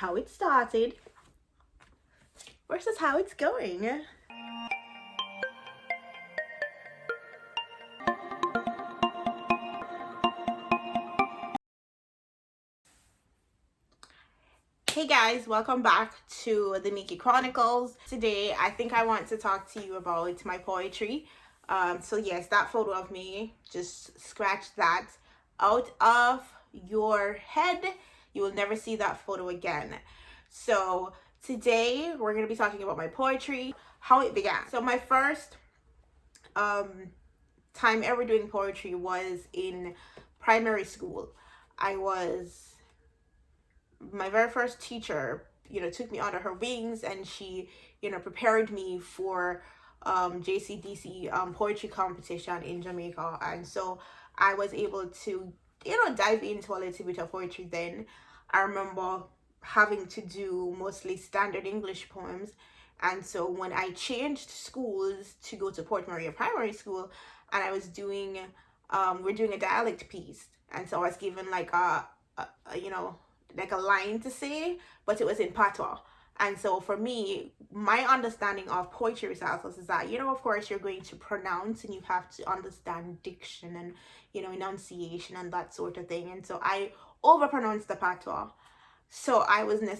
how it started versus how it's going. Hey guys, welcome back to the Nikki Chronicles. Today, I think I want to talk to you about my poetry. So yes, that photo of me, just scratch that out of your head. You will never see that photo again. So today, we're going to be talking about my poetry, how it began. So my first time ever doing poetry was in primary school. My very first teacher, took me under her wings, and she, prepared me for JCDC poetry competition in Jamaica. And so I was able to, dive into a little bit of poetry then. I remember having to do mostly standard English poems. And so when I changed schools to go to Port Maria Primary School, and I was doing, we're doing a dialect piece. And so I was given like like a line to say, but it was in patois. And so for me, my understanding of poetry recitals is that, of course, you're going to pronounce and you have to understand diction and, enunciation and that sort of thing. And so I overpronounced the patois. So I wasn't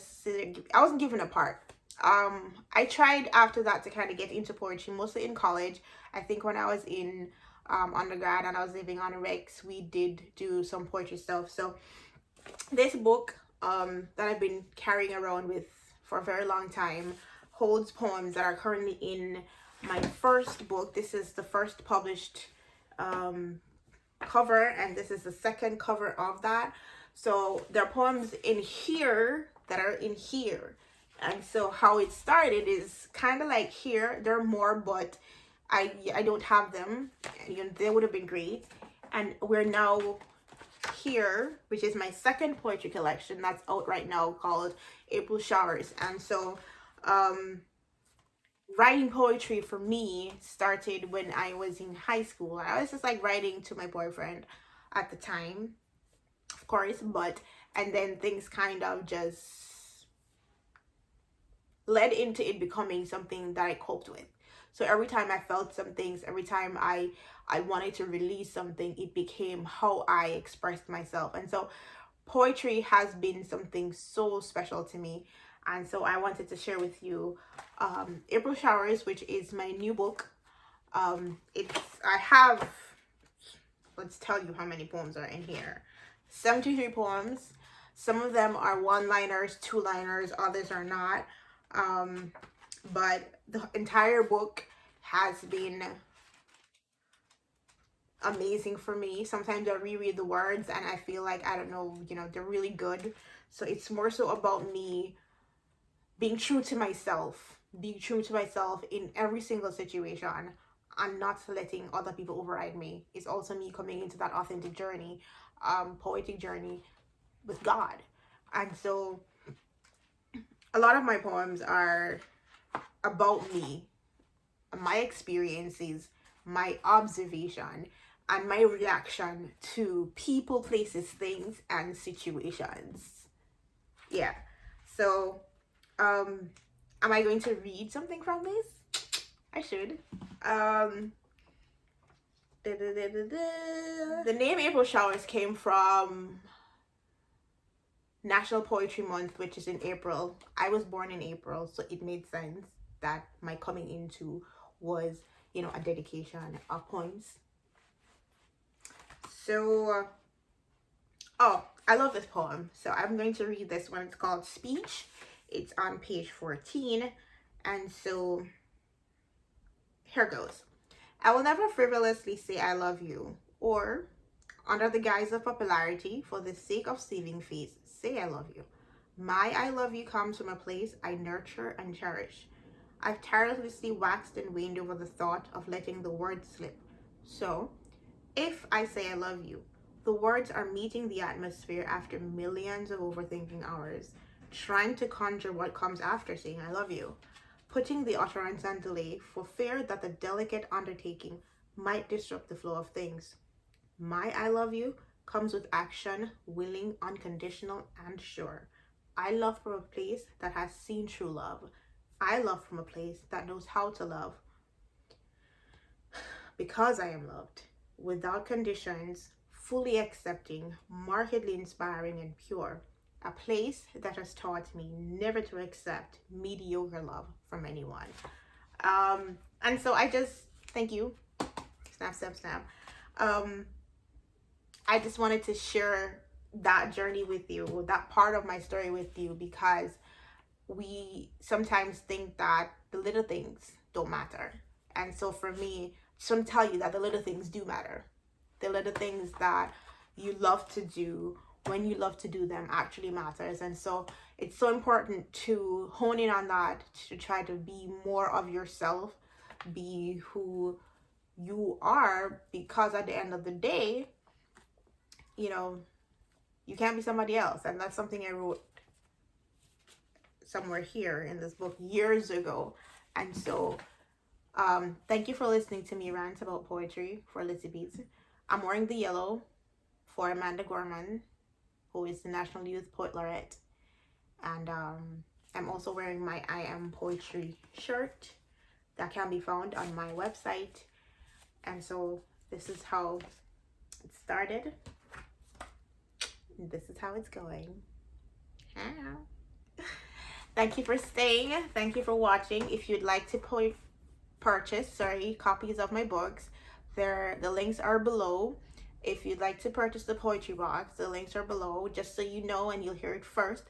given a part. I tried after that to kind of get into poetry, mostly in college. I think when I was in undergrad and I was living on Rex, we did do some poetry stuff. So this book that I've been carrying around with for a very long time holds poems that are currently in my first book. This is the first published cover, and this is the second cover of that. So there are poems in here that are in here. And so how it started is kind of like here. There are more, but I don't have them. They would have been great. And we're now here, which is my second poetry collection that's out right now, called April Showers. And so writing poetry for me started when I was in high school. I was just like writing to my boyfriend at the time, of course, and then things kind of just led into it becoming something that I coped with. So every time I felt some things, every time I wanted to release something, it became how I expressed myself. And so poetry has been something so special to me. And so I wanted to share with you April Showers, which is my new book. Let's tell you how many poems are in here. 73 poems. Some of them are one-liners, two-liners, others are not. But the entire book has been amazing for me. Sometimes I reread the words and I feel like, I don't know, they're really good. So it's more so about me being true to myself in every single situation, and not letting other people override me. It's also me coming into that authentic journey, poetic journey with God. And so a lot of my poems are about me, my experiences, my observation, and my reaction to people, places, things, and situations. Yeah. So, am I going to read something from this? I should. The name April Showers came from National Poetry Month, which is in April. I was born in April, so it made sense that my coming into was, a dedication of poems. So, I love this poem. So I'm going to read this one. It's called Speech. It's on page 14. And so, here goes. I will never frivolously say I love you, or, under the guise of popularity, for the sake of saving face, say I love you. My I love you comes from a place I nurture and cherish. I've tirelessly waxed and waned over the thought of letting the words slip. So, if I say I love you, the words are meeting the atmosphere after millions of overthinking hours, trying to conjure what comes after saying I love you, putting the utterance on delay for fear that the delicate undertaking might disrupt the flow of things. My I love you comes with action, willing, unconditional, and sure. I love from a place that has seen true love. I love from a place that knows how to love. Because I am loved, without conditions, fully accepting, markedly inspiring, and pure. A place that has taught me never to accept mediocre love from anyone. And so I just thank you. Snap, snap, snap. I just wanted to share that journey with you, that part of my story with you, because we sometimes think that the little things don't matter. And so for me, just want to tell you that the little things do matter. The little things that you love to do when you love to do them actually matters. And so it's so important to hone in on that, to try to be more of yourself, be who you are, because at the end of the day, you can't be somebody else. And that's something I wrote somewhere here in this book years ago. And so thank you for listening to me rant about poetry for Litty Beats. I'm wearing the yellow for Amanda Gorman, who is the National Youth Poet Laureate. And I'm also wearing my I Am Poetry shirt that can be found on my website. And so this is how it started. This is how it's going. Thank you for staying. Thank you for watching. If you'd like to purchase copies of my books, the links are below. If you'd like to purchase the poetry box, the links are below, just so you know, and you'll hear it first.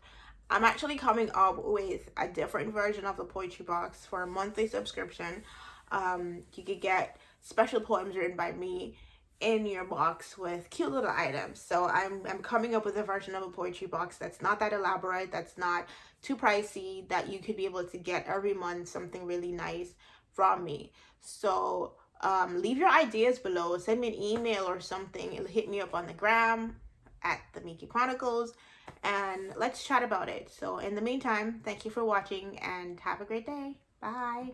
I'm actually coming up with a different version of the poetry box for a monthly subscription. You could get special poems written by me in your box with cute little items. So I'm coming up with a version of a poetry box that's not that elaborate, that's not too pricey, that you could be able to get every month something really nice from me. So leave your ideas below, send me an email or something, it'll hit me up on the gram at the Miki Chronicles, and let's chat about it. So in the meantime, thank you for watching and have a great day. Bye.